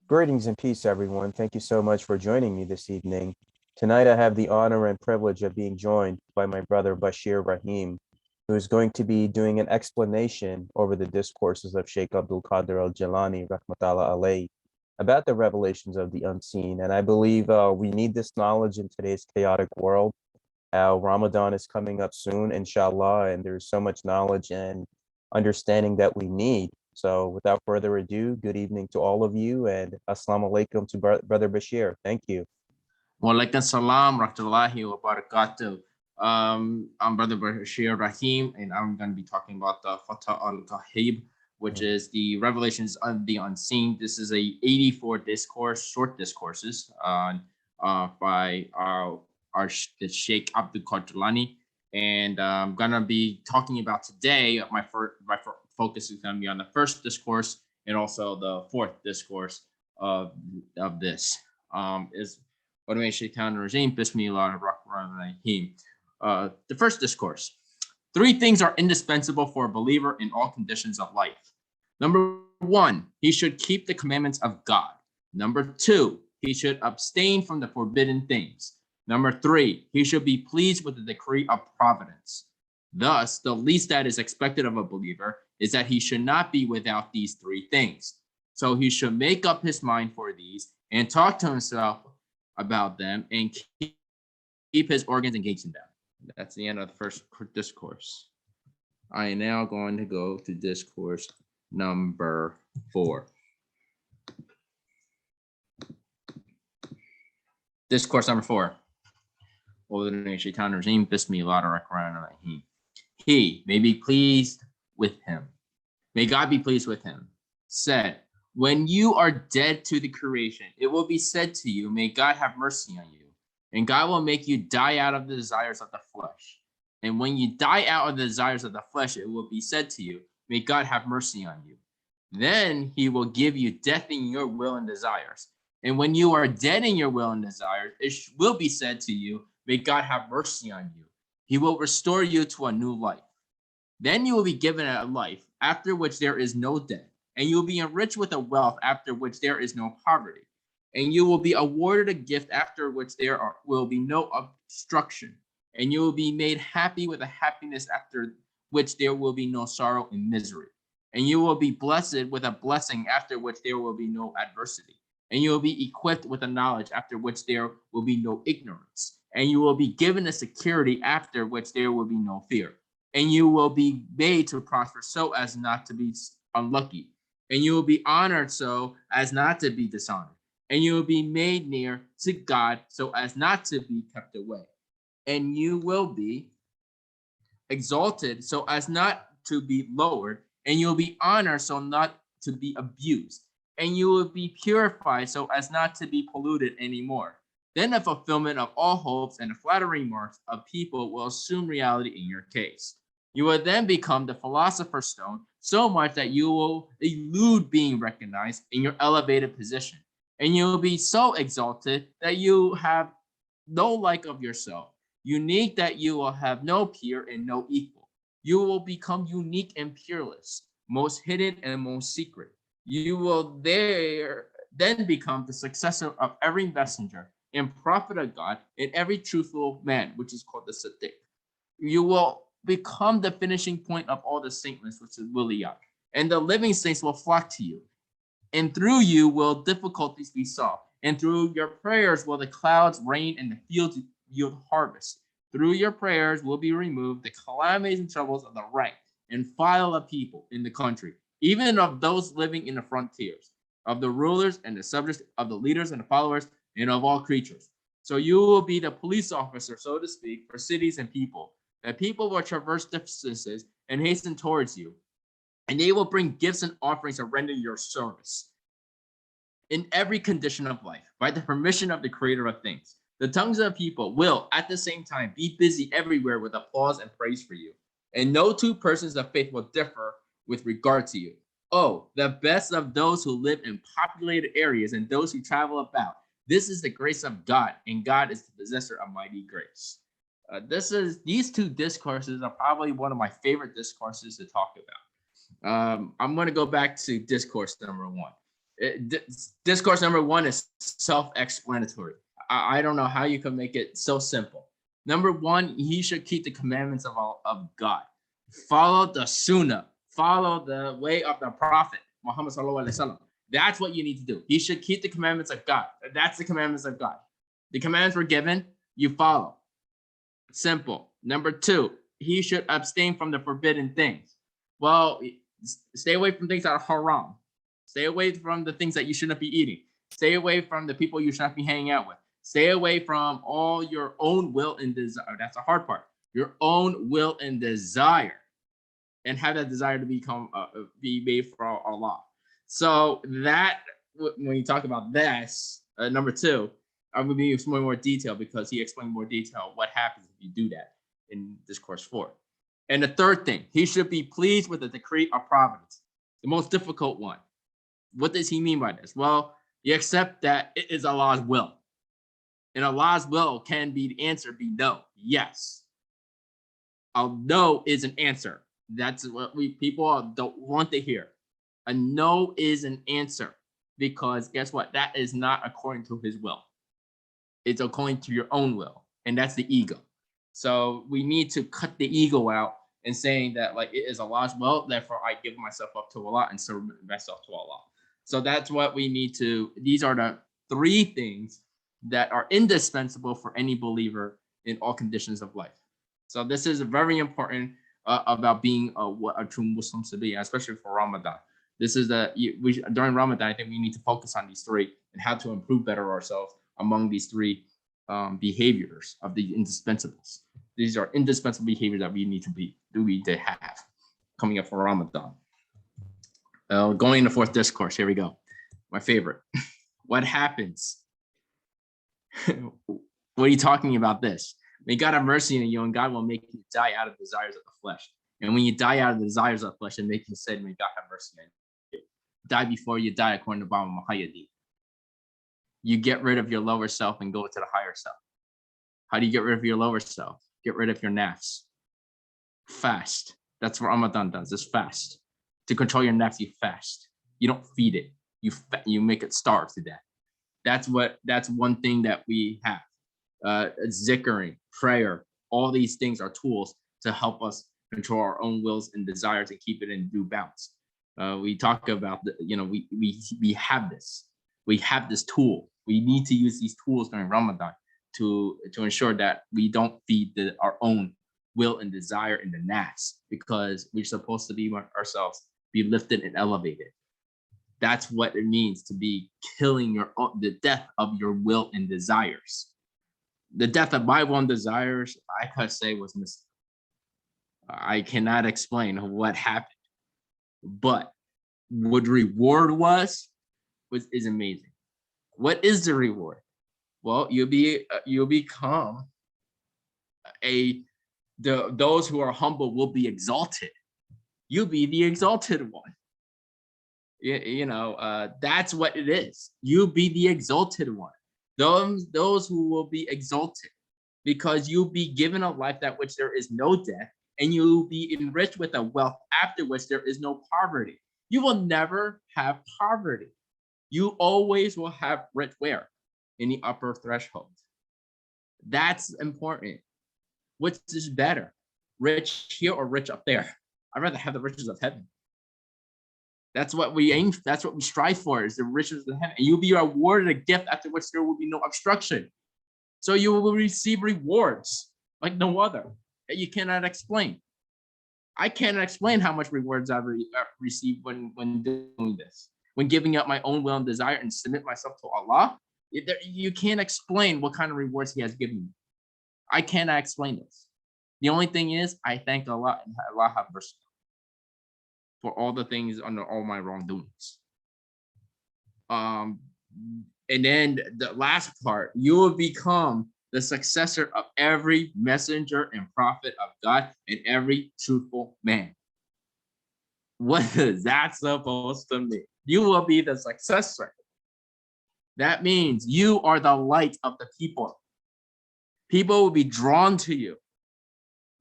Greetings and peace, everyone. Thank you so much for joining me this evening. Tonight, I have the honor and privilege of being joined by my brother Bashir Rahim, who is going to be doing an explanation over the discourses of Shaykh Abdul Al-Qadir Al-Jilani, rahmatullah alayhi, about the revelations of the unseen. And I believe we need this knowledge in today's chaotic world. Ramadan is coming up soon, inshallah, and there's so much knowledge and understanding that we need. So without further ado, good evening to all of you, and assalamu alaikum to Brother Bashir. Thank you. Walaikum salam rahmatullahi wa barakatuh. I'm Brother Bashir Rahim, and I'm going to be talking about the al-Ghaib, which is the revelations of the unseen. This is a 84 discourse, short discourses by the Shaykh Abdul Al-Qadir Al-Jilani. And I'm going to be talking about today, my focus is going to be on the first discourse and also the fourth discourse of this. The first discourse. Three things are indispensable for a believer in all conditions of life. Number one, he should keep the commandments of God. Number two, he should abstain from the forbidden things. Number three, he should be pleased with the decree of providence. Thus, the least that is expected of a believer is that he should not be without these three things. So he should make up his mind for these and talk to himself about them and keep his organs engaged in them. That's the end of the first discourse. I am now going to go to discourse number 4. Discourse number 4. He may be pleased with him. May God be pleased with him. Said, when you are dead to the creation, it will be said to you, may God have mercy on you. And God will make you die out of the desires of the flesh. And when you die out of the desires of the flesh, it will be said to you, may God have mercy on you. Then he will give you death in your will and desires. And when you are dead in your will and desires, it will be said to you, may God have mercy on you. He will restore you to a new life. Then you will be given a life after which there is no death. And you will be enriched with a wealth after which there is no poverty. And you will be awarded a gift after which there will be no obstruction. And you will be made happy with a happiness after which there will be no sorrow and misery. And you will be blessed with a blessing after which there will be no adversity. And you will be equipped with a knowledge after which there will be no ignorance. And you will be given a security after which there will be no fear. And you will be made to prosper so as not to be unlucky. And you will be honored so as not to be dishonored. And you will be made near to God so as not to be kept away. And you will be exalted so as not to be lowered. And you will be honored so not to be abused. And you will be purified so as not to be polluted anymore. Then the fulfillment of all hopes and the flattering remarks of people will assume reality in your case. You will then become the philosopher's stone so much that you will elude being recognized in your elevated position. And you will be so exalted that you have no like of yourself, unique that you will have no peer and no equal. You will become unique and peerless, most hidden and most secret. You will then become the successor of every messenger and prophet of God and every truthful man, which is called the Siddiq. You will become the finishing point of all the saintless, which is Wiliyah, and the living saints will flock to you. And through you will difficulties be solved, and through your prayers will the clouds rain and the fields yield harvest. Through your prayers will be removed the calamities and troubles of the rank and file of people in the country, even of those living in the frontiers, of the rulers and the subjects, of the leaders and the followers, and of all creatures. So you will be the police officer, so to speak, for cities and people. The people will traverse distances and hasten towards you, and they will bring gifts and offerings to render your service in every condition of life, by the permission of the creator of things. The tongues of people will, at the same time, be busy everywhere with applause and praise for you. And no two persons of faith will differ with regard to you. Oh, the best of those who live in populated areas and those who travel about. This is the grace of God, and God is the possessor of mighty grace. These two discourses are probably one of my favorite discourses to talk about. I'm going to go back to discourse number 1. Discourse number 1 is self-explanatory. I don't know how you can make it so simple. Number 1, he should keep the commandments of God. Follow the sunnah. Follow the way of the prophet, Muhammad sallallahu alaihi wasallam. That's what you need to do. He should keep the commandments of God. That's the commandments of God. The commandments were given, you follow. Simple. Number 2, he should abstain from the forbidden things. Well, stay away from things that are haram. Stay away from the things that you shouldn't be eating. Stay away from the people you should not be hanging out with. Stay away from all your own will and desire. That's the hard part. Your own will and desire, and have that desire to become be made for Allah. So that, when you talk about this, number 2, I'm going to give you more detail because he explained more detail what happens if you do that in Discourse 4. And the third thing, he should be pleased with the decree of providence, the most difficult one. What does he mean by this? Well, you accept that it is Allah's will. And Allah's will can be the answer, be no. Yes. A no is an answer. That's what people don't want to hear. A no is an answer, because guess what? That is not according to his will. It's according to your own will, and that's the ego. So we need to cut the ego out and saying that like it is Allah's will, therefore I give myself up to Allah and serve myself to Allah. So that's what we need to. These are the 3 things that are indispensable for any believer in all conditions of life. So this is very important about being a true Muslim to be, especially for Ramadan. This is during Ramadan, I think we need to focus on these 3 and how to improve better ourselves among these 3 behaviors of the indispensables. These are indispensable behaviors that we need to have coming up for Ramadan. Going into 4th discourse, here we go. My favorite. What happens? What are you talking about this? May God have mercy on you, and God will make you die out of desires of the flesh. And when you die out of the desires of the flesh, and make you say, may God have mercy on you. Die before you die, according to Baba Muhayyadi. You get rid of your lower self and go to the higher self. How do you get rid of your lower self? Get rid of your nafs. Fast. That's what Ramadan does, is fast. To control your nafs, you fast. You don't feed it. You make it starve to death. That's one thing that we have. Zikring, prayer, all these things are tools to help us control our own wills and desires and keep it in due bounds. We talk about we have this. We have this tool. We need to use these tools during Ramadan to ensure that we don't feed our own will and desire in the nafs, because we're supposed to be ourselves, be lifted and elevated. That's what it means to be killing the death of your will and desires. The death of my will and desires, I could say, was missing. I cannot explain what happened, but what the reward is amazing. What is the reward? Well, you'll become those who are humble will be exalted. You'll be the exalted one. That's what it is. You be the exalted one. Those who will be exalted, because you'll be given a life that which there is no death, and you'll be enriched with a wealth after which there is no poverty. You will never have poverty. You always will have rich where? In the upper threshold. That's important. Which is better? Rich here or rich up there? I'd rather have the riches of heaven. That's what we aim. That's what we strive for, is the riches of heaven. And you'll be awarded a gift after which there will be no obstruction. So you will receive rewards like no other that you cannot explain. I cannot explain how much rewards I've received when doing this. When giving up my own will and desire and submit myself to Allah, you can't explain what kind of rewards He has given me. I cannot explain this. The only thing is, I thank Allah and Allah have mercy for all the things under all my wrongdoings. And then the last part, you will become the successor of every messenger and prophet of God and every truthful man. What is that supposed to mean? You will be the successor. That means you are the light of the people. People will be drawn to you.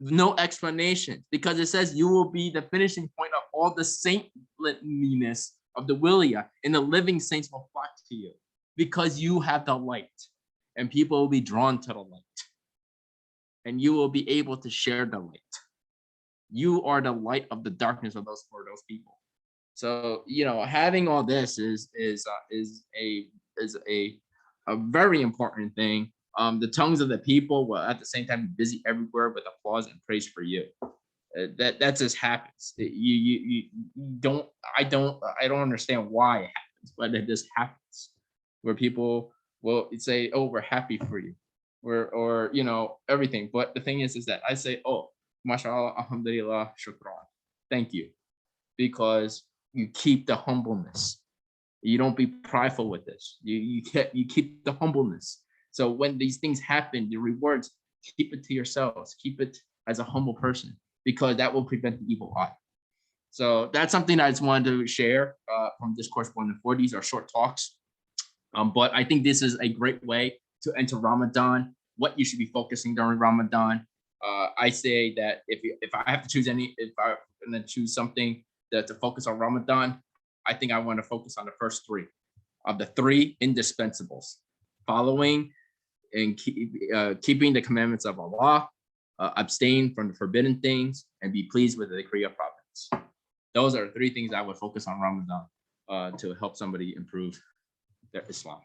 No explanation, because it says you will be the finishing point of all the saintliness of the Willia, and the living saints will flock to you because you have the light, and people will be drawn to the light, and you will be able to share the light. You are the light of the darkness of those for those people. So having all this is a very important thing. The tongues of the people will at the same time be busy everywhere with applause and praise for you. That just happens. You don't. I don't understand why it happens, but it just happens. Where people will say, "Oh, we're happy for you," or everything. But the thing is that I say, "Oh, mashallah, alhamdulillah, shukran, thank you," because you keep the humbleness. You don't be prideful with this. You keep the humbleness. So when these things happen, the rewards, keep it to yourselves. Keep it as a humble person, because that will prevent the evil eye. So that's something I just wanted to share from Discourse 1 and 4. These are short talks, but I think this is a great way to enter Ramadan. What you should be focusing during Ramadan. I say that if I have to choose if I'm going to choose something to focus on Ramadan, I think I want to focus on the first three of the three indispensables: following and keeping the commandments of Allah, abstain from the forbidden things, and be pleased with the decree of providence. Those are the three things I would focus on Ramadan to help somebody improve their Islam.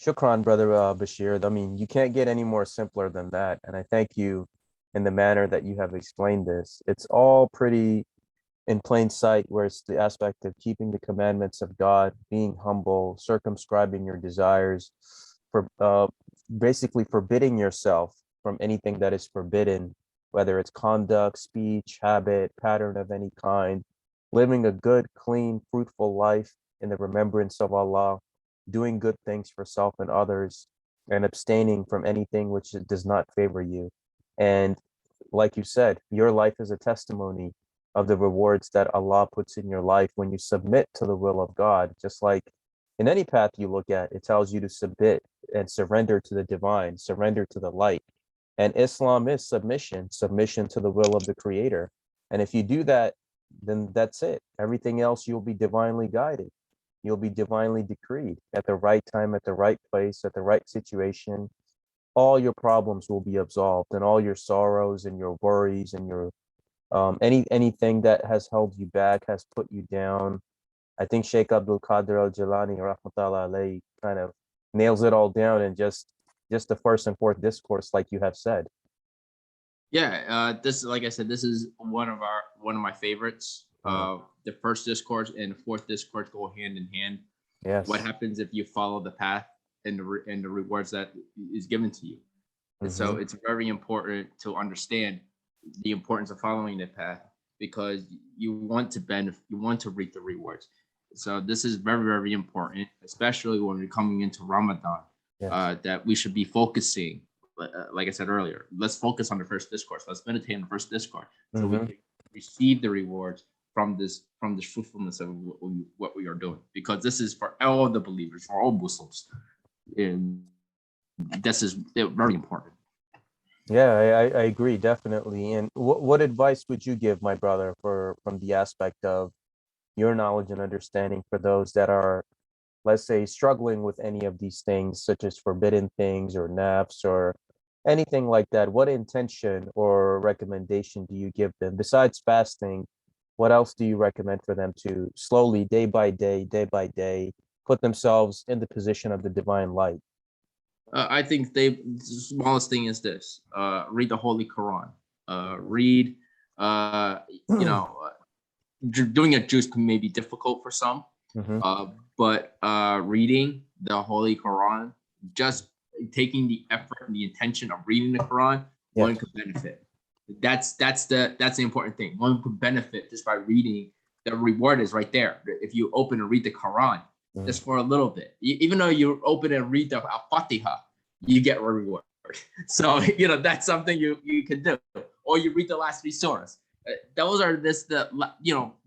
Shukran, brother Bashir. I mean, you can't get any more simpler than that. And I thank you in the manner that you have explained this. It's all pretty in plain sight, where it's the aspect of keeping the commandments of God, being humble, circumscribing your desires, for basically forbidding yourself from anything that is forbidden, whether it's conduct, speech, habit, pattern of any kind, living a good, clean, fruitful life in the remembrance of Allah, doing good things for self and others, and abstaining from anything which does not favor you. And like you said, your life is a testimony of the rewards that Allah puts in your life when you submit to the will of God. Just like in any path you look at, it tells you to submit and surrender to the divine, surrender to the light. And Islam is submission to the will of the Creator. And if you do that, then that's it. Everything else, you'll be divinely guided. You'll be divinely decreed at the right time, at the right place, at the right situation. All your problems will be absolved, and all your sorrows and your worries and your anything that has held you back, has put you down. I think Shaykh Abdul Al-Qadir Al-Jilani, rahmatullah alayhi, kind of nails it all down in just the first and fourth discourse, like you have said. Yeah, this, like I said, this is one of my favorites. The first discourse and the fourth discourse go hand in hand. Yes. What happens if you follow the path and the rewards that is given to you? And so it's very important to understand the importance of following the path, because you want to benefit, you want to reap the rewards. So this is very, very important, especially when we're coming into Ramadan. Yes. That we should be focusing, like I said earlier, let's focus on the first discourse. Let's meditate on the first discourse, so we can receive the rewards from this fruitfulness of what we are doing, because this is for all the believers, for all Muslims, and this is very important. Yeah, I agree, definitely. And what advice would you give, my brother, from the aspect of your knowledge and understanding for those that are, let's say, struggling with any of these things, such as forbidden things or nafs or anything like that? What intention or recommendation do you give them? Besides fasting, what else do you recommend for them to slowly, day by day, put themselves in the position of the divine light? I think the smallest thing is this: read the Holy Quran. Read, doing a juice may be difficult for some, but reading the Holy Quran, just taking the effort and the intention of reading the Quran, one could benefit. That's the important thing. One could benefit just by reading. The reward is right there. If you open and read the Quran, just for a little bit, even though you open and read the Al-Fatiha, you get a reward. So that's something you can do. Or you read the last three surahs. Those are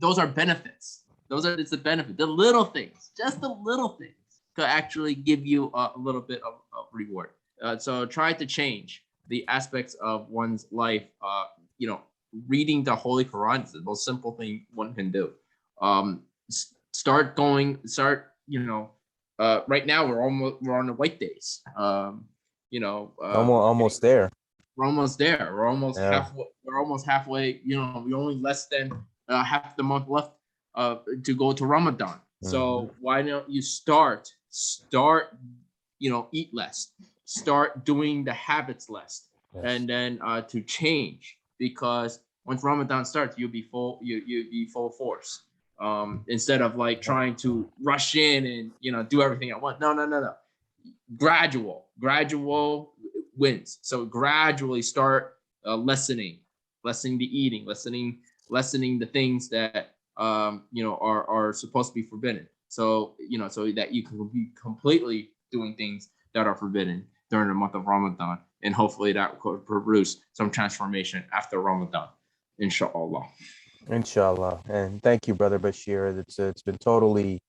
those are benefits. Those are the benefit. The little things, just the little things, could actually give you a little bit of reward. So try to change the aspects of one's life. Reading the Holy Quran is the most simple thing one can do. Start, right now we're on the white days. Almost there. We're almost there. We're almost Yeah. halfway. We're almost halfway. We only less than half the month left to go to Ramadan. So why don't you start, eat less, start doing the habits less, Yes. and then to change, because once Ramadan starts, you'll be full force. Instead of like trying to rush in and do everything at once. No. Gradual wins. So gradually start lessening the eating, lessening the things that are supposed to be forbidden. So so that you can be completely doing things that are forbidden during the month of Ramadan, and hopefully that could produce some transformation after Ramadan, inshallah. Inshallah. And thank you, Brother Bashir. It's been totally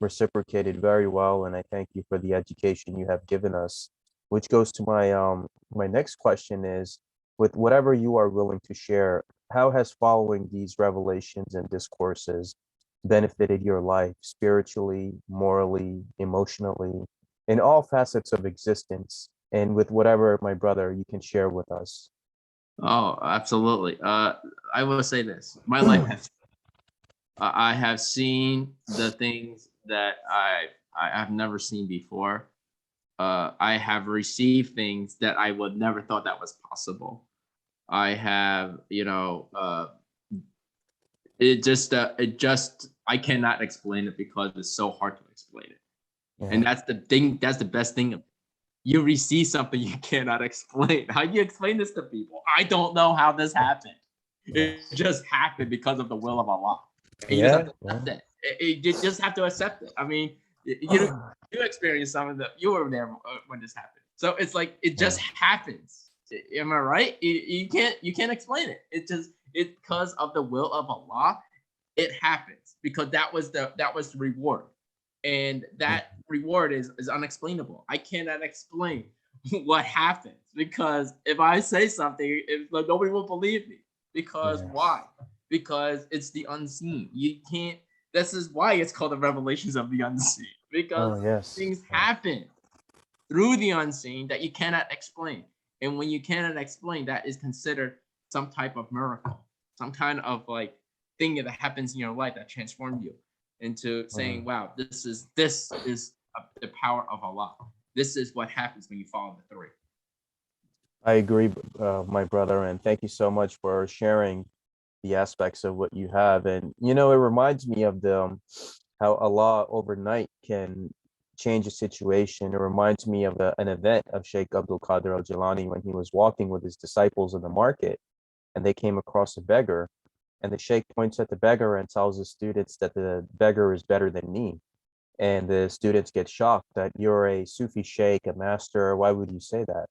reciprocated very well, and I thank you for the education you have given us. Which goes to my next question is, with whatever you are willing to share, how has following these revelations and discourses benefited your life spiritually, morally, emotionally, in all facets of existence, and with whatever, my brother, you can share with us? Oh, absolutely. I will say this: my life has. I have seen the things that I have never seen before. I have received things that I would never thought that was possible. I have, I cannot explain it because it's so hard to explain it. And that's the thing. That's the best thing of it. You receive something you cannot explain. How do you explain this to people? I don't know how this happened. It just happened because of the will of Allah. And you just have to accept it. You just have to accept it. I mean, you experienced some of the. You were there when this happened. So it's like it just happens. Am I right? You can't explain it. It's because of the will of Allah. It happens because that was the reward. And that reward is unexplainable. I cannot explain what happens, because if I say something, nobody will believe me. Because why? Because it's the unseen. You can't. This is why it's called the revelations of the unseen. Because things happen through the unseen that you cannot explain. And when you cannot explain, that is considered some type of miracle, some kind of like thing that happens in your life that transformed you into saying, wow, this is the power of Allah. This is what happens when you follow the three. I agree, my brother, and thank you so much for sharing the aspects of what you have. And it reminds me of how Allah overnight can change a situation. It reminds me of an event of Shaykh Abdul Al-Qadir Al-Jilani when he was walking with his disciples in the market, and they came across a beggar. And the sheikh points at the beggar and tells the students that the beggar is better than me. And the students get shocked that you're a Sufi sheikh, a master. Why would you say that?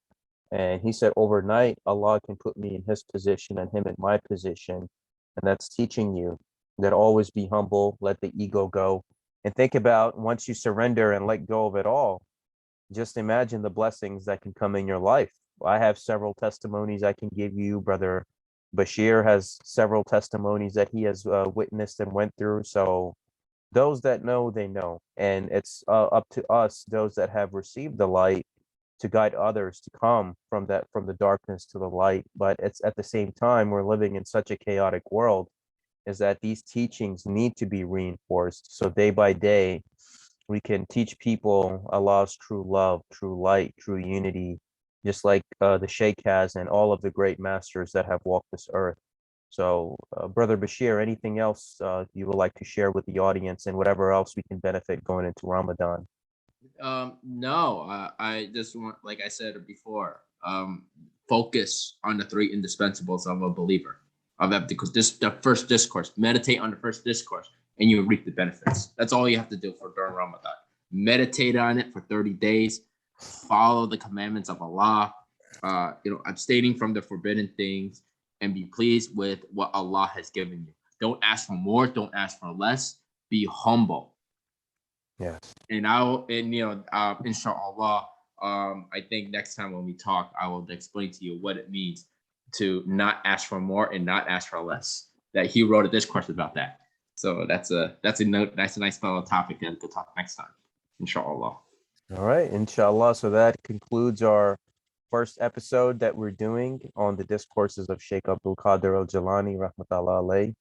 And he said, overnight, Allah can put me in his position and him in my position. And that's teaching you that always be humble, let the ego go. And think about once you surrender and let go of it all, just imagine the blessings that can come in your life. I have several testimonies I can give you. Brother Bashir has several testimonies that he has witnessed and went through. So those that know, they know. And it's up to us, those that have received the light, to guide others to come from the darkness to the light. But it's at the same time, we're living in such a chaotic world, is that these teachings need to be reinforced. So day by day, we can teach people Allah's true love, true light, true unity, just like the Sheikh has and all of the great masters that have walked this earth. So, Brother Bashir, anything else you would like to share with the audience, and whatever else we can benefit going into Ramadan? No, I just want, like I said before, focus on the three indispensables of a believer. Because the first discourse, meditate on the first discourse, and you reap the benefits. That's all you have to do for during Ramadan. Meditate on it for 30 days. Follow the commandments of Allah. Abstaining from the forbidden things, and be pleased with what Allah has given you. Don't ask for more. Don't ask for less. Be humble. Yes. And inshallah, I think next time when we talk, I will explain to you what it means to not ask for more and not ask for less. That he wrote a discourse about that. So that's a note. That's a nice fellow topic to talk next time, inshallah. All right, inshallah. So that concludes our first episode that we're doing on the discourses of Shaykh Abdul Qadir Al-Jilani, rahmatullah alayh.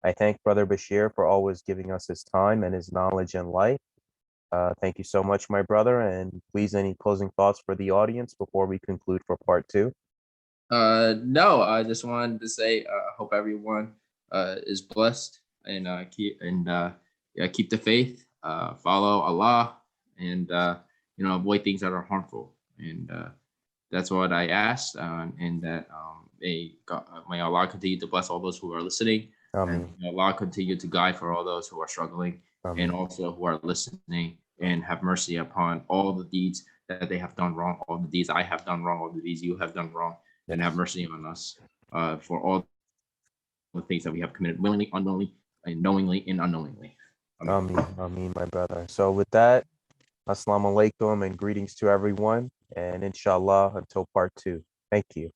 I thank Brother Bashir for always giving us his time and his knowledge and light. Thank you so much, my brother. And please, any closing thoughts for the audience before we conclude for part 2? No, I just wanted to say I hope everyone is blessed and keep the faith, follow Allah, and avoid things that are harmful. And that's what I asked, and that may Allah continue to bless all those who are listening, and may Allah continue to guide for all those who are struggling, and also who are listening, and have mercy upon all the deeds that they have done wrong, all the deeds I have done wrong, all the deeds you have done wrong, and have mercy on us for all the things that we have committed willingly, unknowingly, and knowingly and unknowingly. Ameen, my brother. So with that, assalamu alaikum and greetings to everyone. And inshallah, until part 2. Thank you.